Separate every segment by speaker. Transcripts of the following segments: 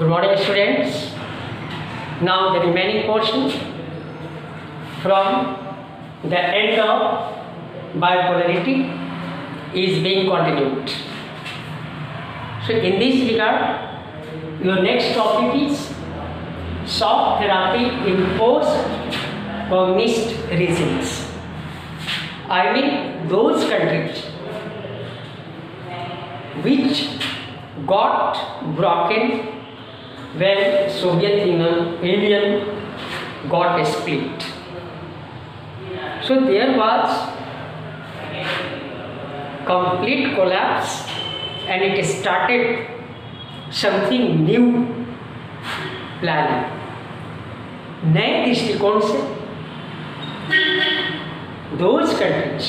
Speaker 1: Good morning, students. Now the remaining portion from the end of biopolarity is being continued. So in this regard, your next topic is shock therapy in post-communist regimes. I mean those countries which got broken when Soviet Union got split. So there was complete collapse and it started something new planning. नए दृष्टिकोण से those countries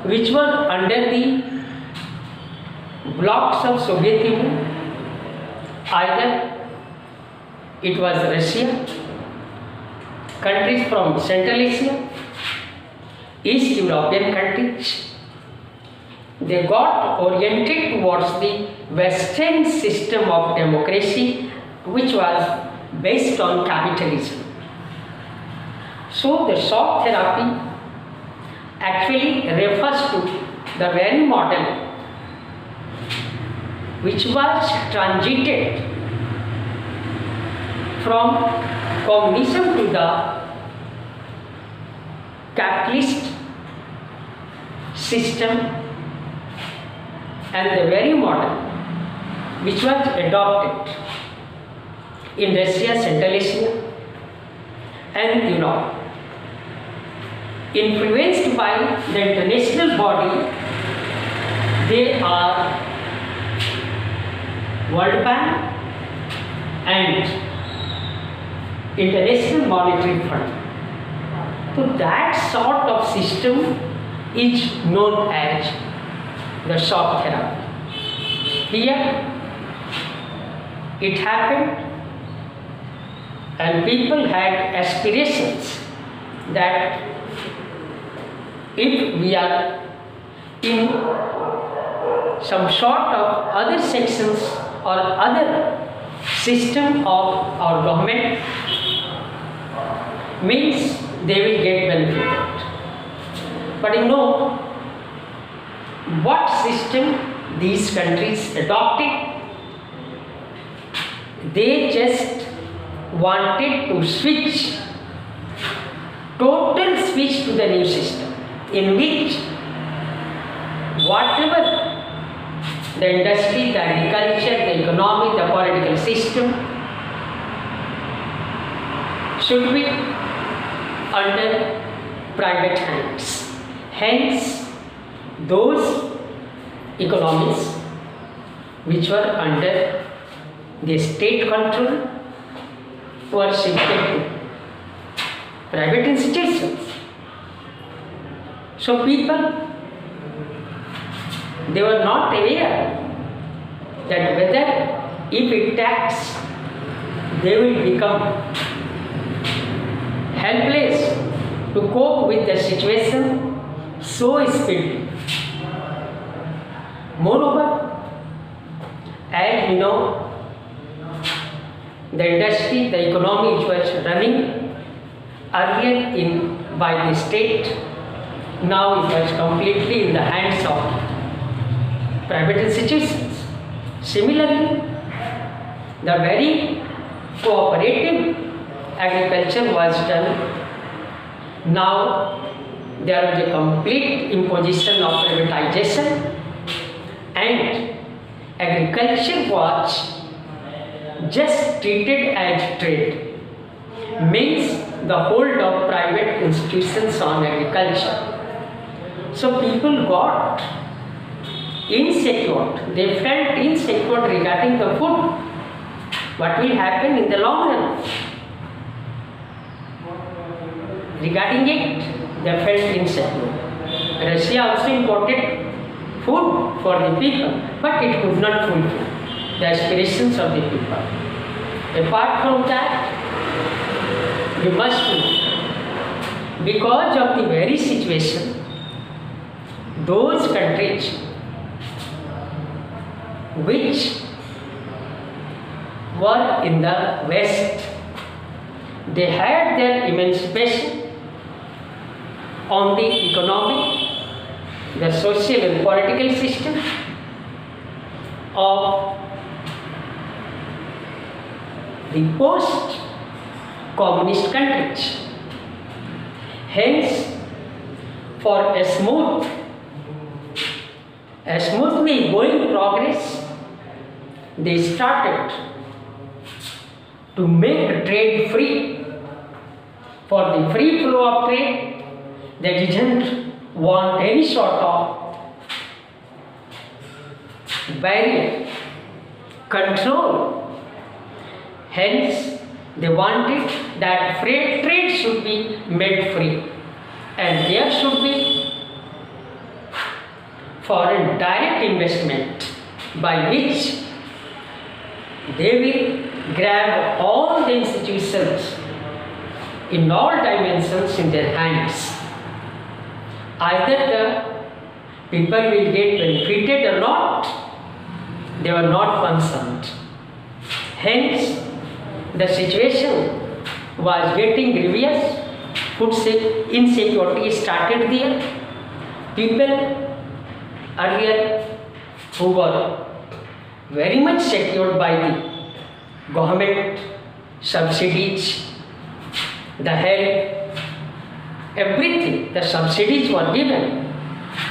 Speaker 1: which were under the blocks of Soviet Union, either it was Russia, countries from Central Asia, East European countries, they got oriented towards the Western system of democracy which was based on capitalism. So the shock therapy actually refers to the very model which was transited from communism to the capitalist system, and the very model which was adopted in Russia, Central Asia and Europe, influenced by the international body. They are World Bank and International Monetary Fund. So that sort of system is known as the shock therapy. Here it happened and people had aspirations that if we are in some sort of other sections or other system of our government, means they will get benefited. But you know what system these countries adopted? They just wanted to switch, total switch to the new system, in which whatever the industry, the agriculture, the economy, the political system should be under private hands. Hence, those economies which were under the state control were shifted to private institutions. So people, they were not aware that whether if it tax, they will become helpless to cope with the situation so speedily. Moreover, as we know, the industry, the economy which was running earlier by the state, now it was completely in the hands of private institutions. Similarly, the very cooperative agriculture was done. Now there is a complete imposition of privatization, and agriculture was just treated as trade, means the hold of private institutions on agriculture. So people got insecure, they felt insecure regarding the food. What will happen in the long run? Regarding it, they felt insecure. Russia also imported food for the people, but it could not fulfill the aspirations of the people. Apart from that, we must know, because of the very situation, those countries which were in the West. They had their emancipation on the economic, the social and political system of the post-communist countries. Hence, for a smoothly going progress, they started to make trade free. For the free flow of trade, they didn't want any sort of barrier, control. Hence, they wanted that freight trade should be made free, and there should be foreign direct investment by which they will grab all the institutions in all dimensions in their hands. Either the people will get benefited or not, they were not concerned. Hence, the situation was getting grievous. Food insecurity started there. People earlier who were very much secured by the government subsidies, the help, everything, the subsidies were given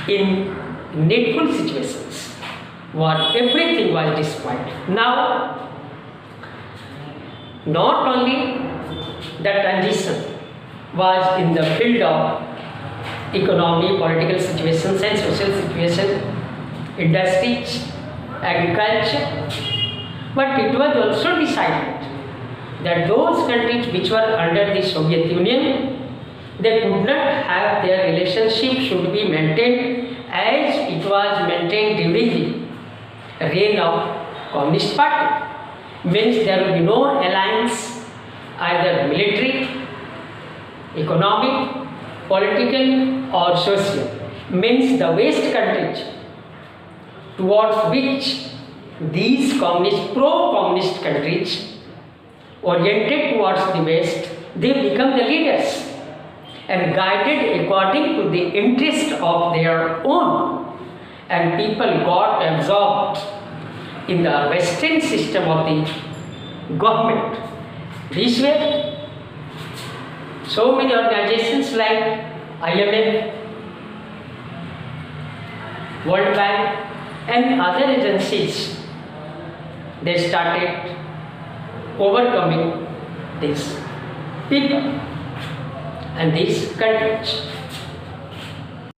Speaker 1: in needful situations, everything was destroyed. Now, not only the transition was in the field of economy, political situations and social situation, industries, agriculture, but it was also decided that those countries which were under the Soviet Union, they could not have their relationship should be maintained as it was maintained during the reign of Communist Party. Means there will be no alliance, either military, economic, political or social. Means the West countries towards which these pro-communist countries oriented towards the West, they become the leaders and guided according to the interest of their own, and people got absorbed in the Western system of the government. This way, so many organizations like IMF, World Bank and other agencies, they started overcoming these people and these countries.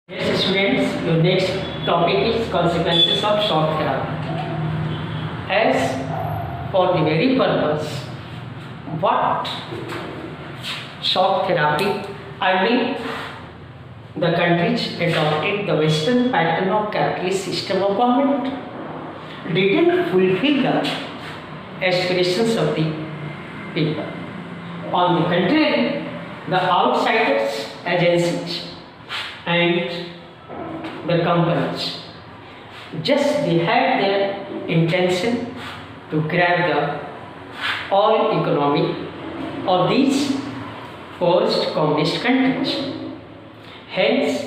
Speaker 1: Yes, students, your next topic is consequences of shock therapy. As for the very purpose, what shock therapy, I mean the countries adopted the Western pattern of capitalist system of government, didn't fulfill the aspirations of the people. On the contrary, the outsiders, agencies and the companies, just they had their intention to grab the all economy of these post-communist countries. Hence,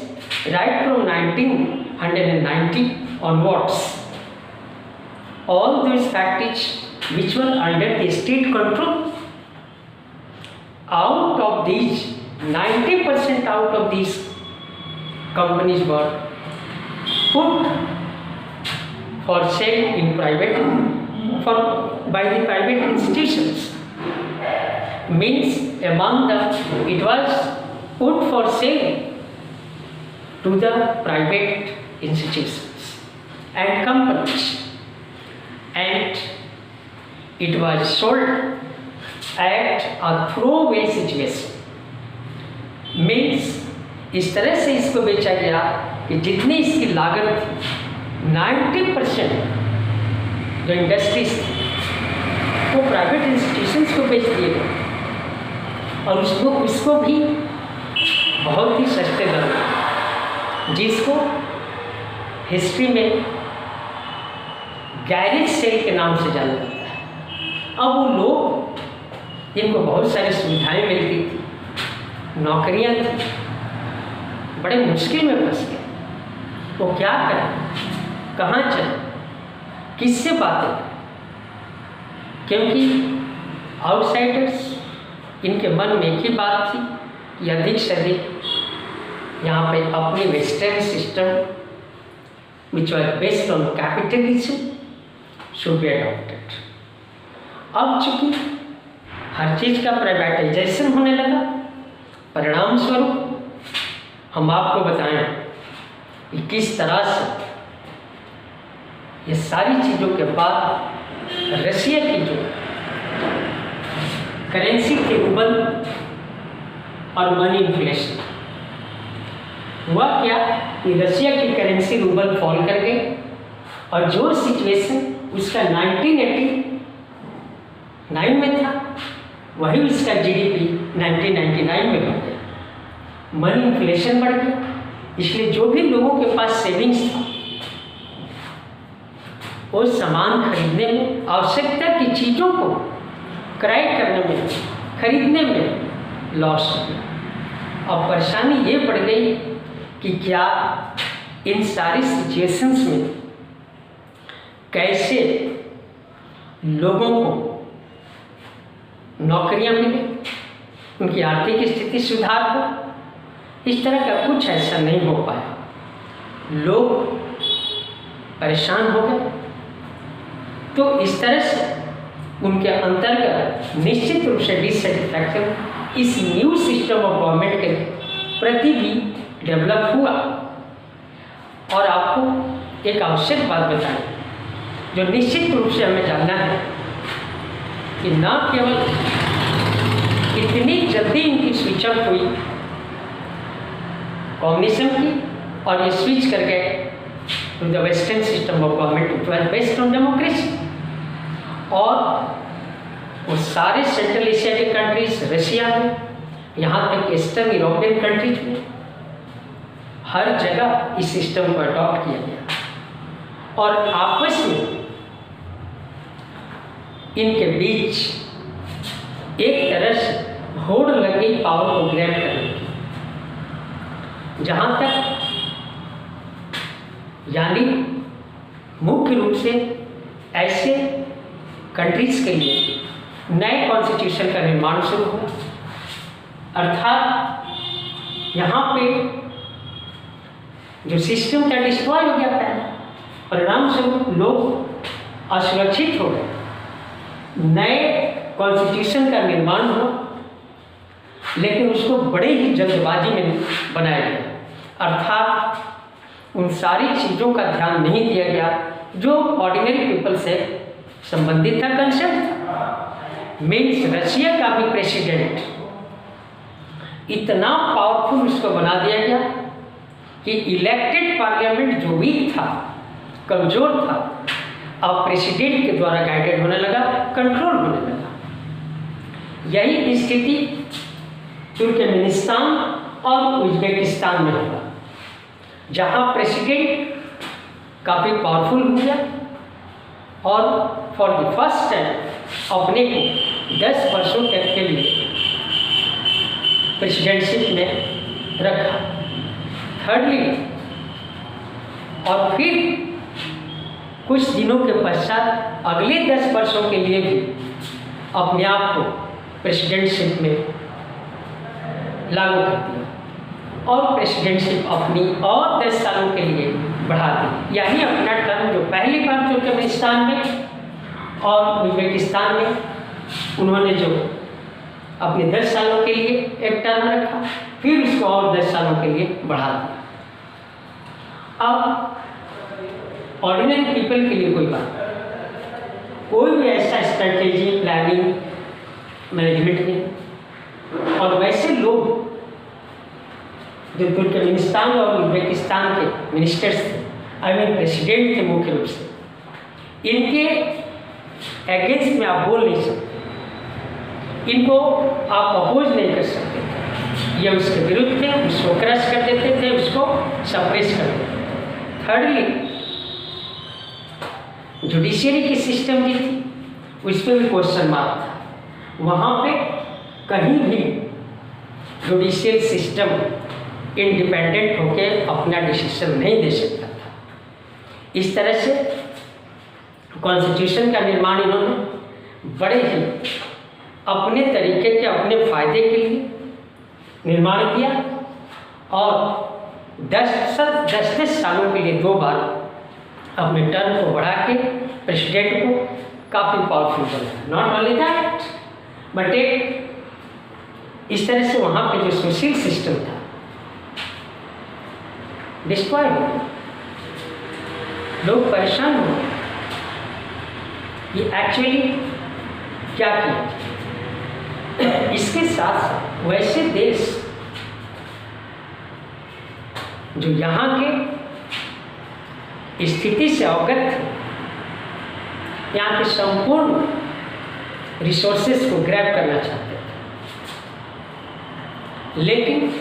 Speaker 1: right from 1990 onwards, all those factories which were under the state control, out of these, 90% out of these companies were put for sale in private, by the private institutions. Means among it was put for sale to the private institutions and companies, and it was sold at a throwaway situation. Means इस तरह से इसको बेचा गया कि जितनी इसकी लागत थी 90% जो इंडस्ट्रीज थी वो प्राइवेट इंस्टीट्यूशंस को बेच दिए गए, और उसको भी बहुत ही सस्ते दर में, जिसको हिस्ट्री में गैरेज सेल के नाम से जाना जाता है। अब वो लोग जिनको बहुत सारी सुविधाएं मिलती थी, नौकरियां थी, बड़े मुश्किल में फंस गए। वो क्या करें, कहाँ चले, किससे बातें करें, क्योंकि आउटसाइडर्स, इनके मन में एक ही बात थी कि अधिक से अधिक यहाँ पे अपनी western system which was based on capitalism should be adopted. अब चूंकि हर चीज़ का प्राइवेटाइजेशन होने लगा, परिणाम स्वरूप हम आपको बताएं कि किस तरह से ये सारी चीज़ों के बाद रशिया की जो करेंसी के रूबल और मनी इन्फ्लेशन हुआ क्या कि रशिया की करेंसी रूबल फॉल कर गई और जो सिचुएशन उसका 1989 में था वही उसका जीडीपी 1999 में हो गया। मनी इन्फ्लेशन बढ़ गया, इसलिए जो भी लोगों के पास सेविंग्स था वो सामान खरीदने में, आवश्यकता की चीज़ों को क्रय करने में, खरीदने में लॉस हो गया। अब परेशानी ये पड़ गई कि क्या इन सारी सिचुएशंस में कैसे लोगों को नौकरियां मिले, उनकी आर्थिक स्थिति सुधार हो। इस तरह का कुछ ऐसा नहीं हो पाया, लोग परेशान हो गए। तो इस तरह से उनके अंतर्गत निश्चित रूप से डिससेटिस्फैक्शन इस न्यू सिस्टम ऑफ गवर्नमेंट के प्रति भी डेवलप हुआ। और आपको एक आवश्यक बात बताएं जो निश्चित रूप से हमें जानना है कि न केवल इतनी जल्दी इनकी स्विच अप हुई कम्युनिज्म की और ये स्विच कर गए to the western system of government which was based on democracy, और वो सारे सेंट्रल एशिया के कंट्रीज, रशिया में, यहाँ तक ईस्टर्न यूरोपियन कंट्रीज में, हर जगह इस सिस्टम को अडॉप्ट किया गया और आपस में इनके बीच एक तरह से होड़ लग गई पावर को ग्रैब करने की। जहाँ तक यानी मुख्य रूप से ऐसे कंट्रीज के लिए नए कॉन्स्टिट्यूशन का निर्माण शुरू हुआ, अर्थात यहाँ पे जो सिस्टम था डिस्ट्रॉय हो गया पहले, परिणाम स्वरूप लोग असुरक्षित हो गए। नए कॉन्स्टिट्यूशन का निर्माण हुआ, लेकिन उसको बड़े ही जल्दबाजी में बनाया गया, अर्थात उन सारी चीज़ों का ध्यान नहीं दिया गया जो ऑर्डिनरी पीपल से संबंधित था, कंसेप्ट था। मीन्स रशिया का भी प्रेसिडेंट इतना पावरफुल उसको बना दिया गया कि इलेक्टेड पार्लियामेंट जो वीक था, कमजोर था, अब प्रेसिडेंट के द्वारा गाइडेड होने लगा, कंट्रोल होने लगा। यही स्थिति तुर्कमेनिस्तान और उज्बेकिस्तान में हुआ, जहां प्रेसिडेंट काफ़ी पावरफुल हो गया और फॉर द फर्स्ट टाइम अपने को 10 वर्षों तक के लिए प्रेसिडेंटशिप में रखा। थर्डली, और फिर कुछ दिनों के पश्चात अगले 10 वर्षों के लिए भी अपने आप को प्रेसिडेंटशिप में लागू कर दिया और प्रेसिडेंटशिप अपनी और 10 सालों के लिए बढ़ा दी। यानी अपना टर्म जो पहली बार तुर्कमेनिस्तान में और उज्बेकिस्तान में उन्होंने जो अपने 10 सालों के लिए एक टर्म रखा, फिर उसको और 10 सालों के लिए बढ़ा दिया। अब ऑर्डिनरी पीपल के लिए कोई बात, कोई भी ऐसा स्ट्रेटेजी, प्लानिंग, मैनेजमेंट नहीं। और वैसे लोग जो तुर्कमेनिस्तान और उज्बेकिस्तान के मिनिस्टर्स थे, आई मीन प्रेसिडेंट थे मुख्य रूप से, इनके अगेंस्ट में आप बोल नहीं सकते, इनको आप अपोज नहीं कर सकते। ये उसके विरुद्ध थे, उसको क्रश कर देते थे, उसको सप्रेस कर देते थे। थर्डली, जुडिशियरी की सिस्टम जो थी उस पर भी क्वेश्चन मार्क था। वहाँ पे कहीं भी जुडिशियल सिस्टम इंडिपेंडेंट होकर अपना डिसीजन नहीं दे सकता था। इस तरह से कॉन्स्टिट्यूशन का निर्माण इन्होंने बड़े ही अपने तरीके के, अपने फायदे के लिए निर्माण किया और 10 सालों के लिए 2 बार अपने टर्म को बढ़ा के प्रेसिडेंट को काफ़ी पावरफुल बनाया। नॉट ओनली दैट बट इस तरह से वहाँ पे जो सोशल सिस्टम था डिस्ट्रॉय हो गया, लोग परेशान हो गए। ये एक्चुअली क्या किया? इसके साथ साथ वैसे देश जो यहाँ के स्थिति से अवगत थे, यहाँ के संपूर्ण रिसोर्सेस को ग्रैब करना चाहते थे, लेकिन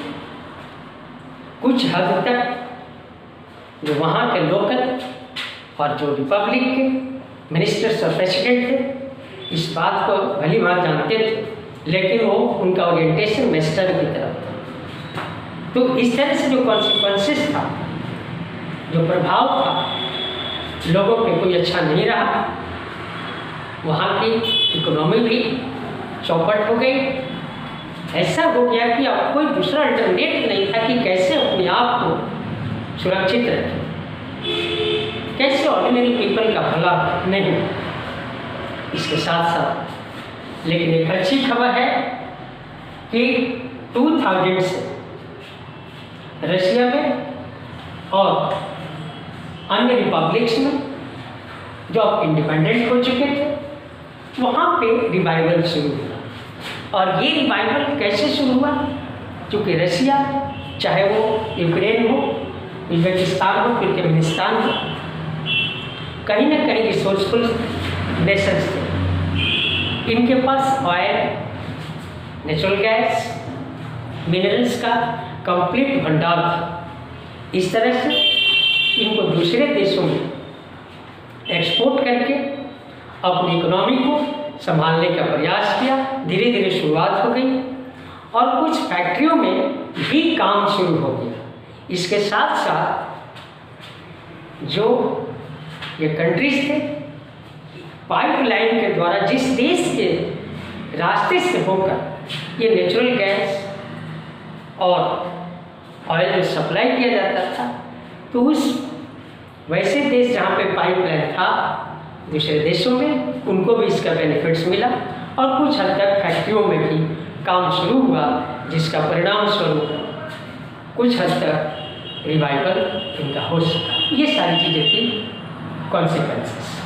Speaker 1: कुछ हद तक जो वहाँ के लोकल और जो रिपब्लिक के मिनिस्टर्स और प्रेसिडेंट थे इस बात को भली बात जानते थे, लेकिन वो उनका ओरिएंटेशन वेस्टर्न की तरफ था। तो इस तरह से जो कॉन्सिक्वेंसेस था, जो प्रभाव था, लोगों पे कोई अच्छा नहीं रहा। वहाँ की इकोनॉमी भी चौपट हो गई। ऐसा हो गया कि अब कोई दूसरा अल्टरनेट नहीं था कि कैसे अपने आप को सुरक्षित रखें, कैसे ऑर्डिनरी पीपल का भला नहीं। इसके साथ साथ लेकिन एक अच्छी खबर है कि 2000 से रशिया में और अन्य रिपब्लिक्स में जो अब इंडिपेंडेंट हो चुके थे वहाँ पे रिवाइवल शुरू हुआ। और ये रिवाइवल कैसे शुरू हुआ? क्योंकि रशिया, चाहे वो यूक्रेन हो, उज्बेकिस्तान हो, तुर्कमेनिस्तान हो, कहीं ना कहीं रिसोर्सफुल नेशंस थे। इनके पास ऑयल, नेचुरल गैस, मिनरल्स का कंप्लीट भंडार था। इस तरह से इनको दूसरे देशों में एक्सपोर्ट करके अपनी इकोनॉमी को संभालने का प्रयास किया। धीरे धीरे शुरुआत हो गई और कुछ फैक्ट्रियों में भी काम शुरू हो गया। इसके साथ साथ जो ये कंट्रीज थे, पाइपलाइन के द्वारा जिस देश के रास्ते से होकर ये नेचुरल गैस और ऑयल जो सप्लाई किया जाता था, तो उस वैसे देश जहाँ पे पाइपलाइन था दूसरे देशों में, उनको भी इसका बेनिफिट्स मिला और कुछ हद तक फैक्ट्रियों में भी काम शुरू हुआ, जिसका परिणाम स्वरूप कुछ हद तक रिवाइवल इनका हो सका। ये सारी चीज़ें थी कॉन्सिक्वेंसेस।